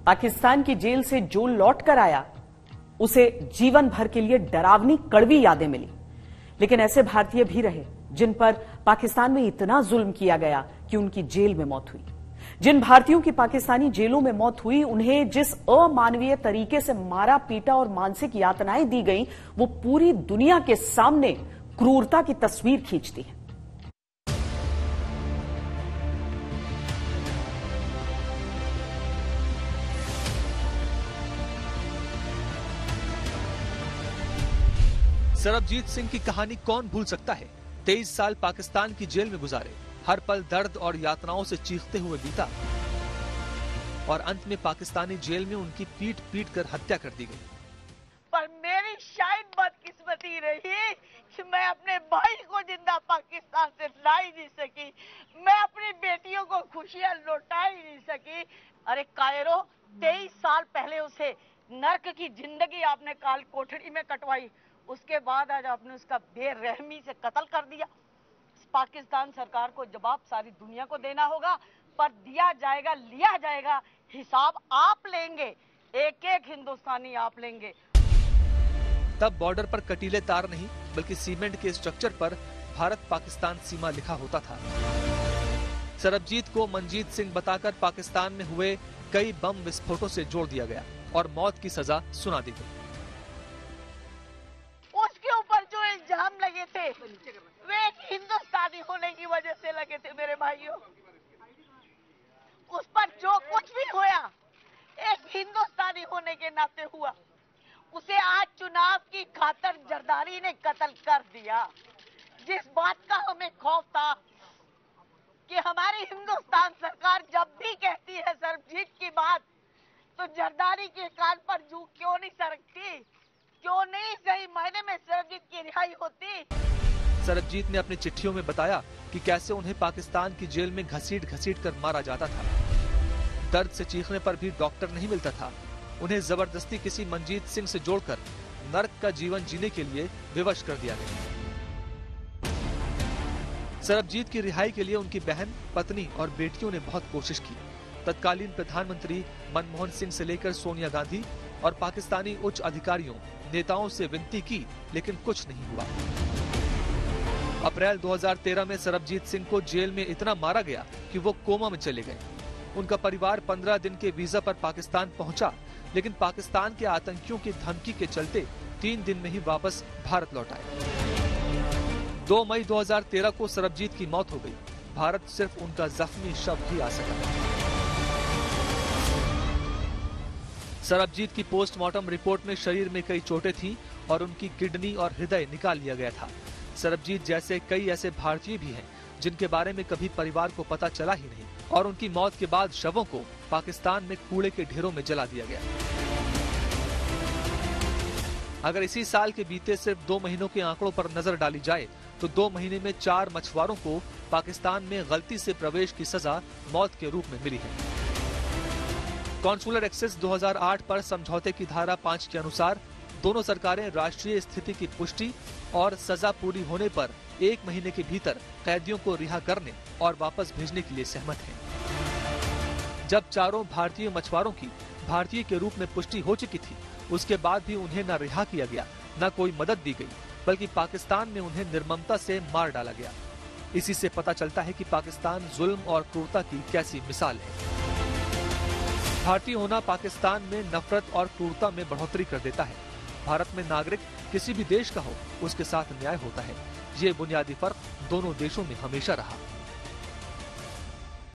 पाकिस्तान की जेल से जो लौट कर आया उसे जीवन भर के लिए डरावनी कड़वी यादें मिली। लेकिन ऐसे भारतीय भी रहे जिन पर पाकिस्तान में इतना जुल्म किया गया कि उनकी जेल में मौत हुई। जिन भारतीयों की पाकिस्तानी जेलों में मौत हुई, उन्हें जिस अमानवीय तरीके से मारा पीटा और मानसिक यातनाएं दी गई, वो पूरी दुनिया के सामने क्रूरता की तस्वीर खींचती है। सरबजीत सिंह की कहानी कौन भूल सकता है। 23 साल पाकिस्तान की जेल में गुजारे, हर पल दर्द और यातनाओं से चीखते हुए बीता और अंत में पाकिस्तानी जेल में उनकी पीट पीट कर हत्या कर दी गई। पर मेरी शायद बदकिस्मती रही कि मैं अपने भाई को जिंदा पाकिस्तान से ला ही नहीं सकी, मैं अपनी बेटियों को खुशियां लौटा ही नहीं सकी। अरे कायरो, 23 साल पहले उसे नर्क की जिंदगी आपने काल कोठरी में कटवाई, उसके बाद आज आपने उसका बेरहमी से कत्ल कर दिया। पाकिस्तान सरकार को जवाब सारी दुनिया को देना होगा, पर दिया जाएगा, लिया जाएगा, हिसाब आप लेंगे, एक एक हिंदुस्तानी आप लेंगे। तब बॉर्डर पर कटीले तार नहीं बल्कि सीमेंट के स्ट्रक्चर पर भारत पाकिस्तान सीमा लिखा होता था। सरबजीत को मनजीत सिंह बताकर पाकिस्तान में हुए कई बम विस्फोटों से जोड़ दिया गया और मौत की सजा सुना दी गई। उसके ऊपर जो इल्जाम लगे थे वे एक हिंदुस्तानी होने की वजह से लगे थे मेरे भाइयों। उस पर जो कुछ भी हुआ एक हिंदुस्तानी होने के नाते हुआ। उसे आज चुनाव की खातर जरदारी ने कत्ल कर दिया। जिस बात का हमें खौफ था कि हमारी हिंदुस्तान सरकार जब भी कहती है सरबजीत की बात, तो जरदारी के कान पर जू क्यों नहीं सरकती, क्यों नहीं सही मायने में सरबजीत की रिहाई होती। सरबजीत ने अपनी चिट्ठियों में बताया कि कैसे उन्हें पाकिस्तान की जेल में घसीट घसीट कर मारा जाता था। दर्द से चीखने पर भी डॉक्टर नहीं मिलता था। उन्हें जबरदस्ती किसी मनजीत सिंह से जोड़कर नर्क का जीवन जीने के लिए विवश कर दिया गया। सरबजीत की रिहाई के लिए उनकी बहन, पत्नी और बेटियों ने बहुत कोशिश की। तत्कालीन प्रधानमंत्री मनमोहन सिंह से लेकर सोनिया गांधी और पाकिस्तानी उच्च अधिकारियों, नेताओं से विनती की, लेकिन कुछ नहीं हुआ। अप्रैल 2013 में सरबजीत सिंह को जेल में इतना मारा गया कि वो कोमा में चले गए। उनका परिवार 15 दिन के वीजा पर पाकिस्तान पहुंचा, लेकिन पाकिस्तान के आतंकियों की धमकी के चलते 3 दिन में ही वापस भारत लौट आए। 2 मई 2013 को सरबजीत की मौत हो गई। भारत सिर्फ उनका जख्मी शव ही आ सका। सरबजीत की पोस्टमार्टम रिपोर्ट में शरीर में कई चोटें थीं और उनकी किडनी और हृदय निकाल लिया गया था। सरबजीत जैसे कई ऐसे भारतीय भी हैं जिनके बारे में कभी परिवार को पता चला ही नहीं और उनकी मौत के बाद शवों को पाकिस्तान में कूड़े के ढेरों में जला दिया गया। अगर इसी साल के बीते सिर्फ 2 महीनों के आंकड़ों पर नजर डाली जाए तो 2 महीने में 4 मछुआरों को पाकिस्तान में गलती से प्रवेश की सजा मौत के रूप में मिली है। कॉन्सुलर एक्सेस 2008 पर समझौते की धारा 5 के अनुसार दोनों सरकारें राष्ट्रीय स्थिति की पुष्टि और सजा पूरी होने पर 1 महीने के भीतर कैदियों को रिहा करने और वापस भेजने के लिए सहमत हैं। जब चारों भारतीय मछुआरों की भारतीय के रूप में पुष्टि हो चुकी थी, उसके बाद भी उन्हें न रिहा किया गया, न कोई मदद दी गई, बल्कि पाकिस्तान में उन्हें निर्ममता से मार डाला गया। इसी से पता चलता है कि पाकिस्तान जुल्म और क्रूरता की कैसी मिसाल है। भारतीय होना पाकिस्तान में नफरत और क्रूरता में बढ़ोतरी कर देता है। भारत में नागरिक किसी भी देश का हो, उसके साथ न्याय होता है। ये बुनियादी फर्क दोनों देशों में हमेशा रहा।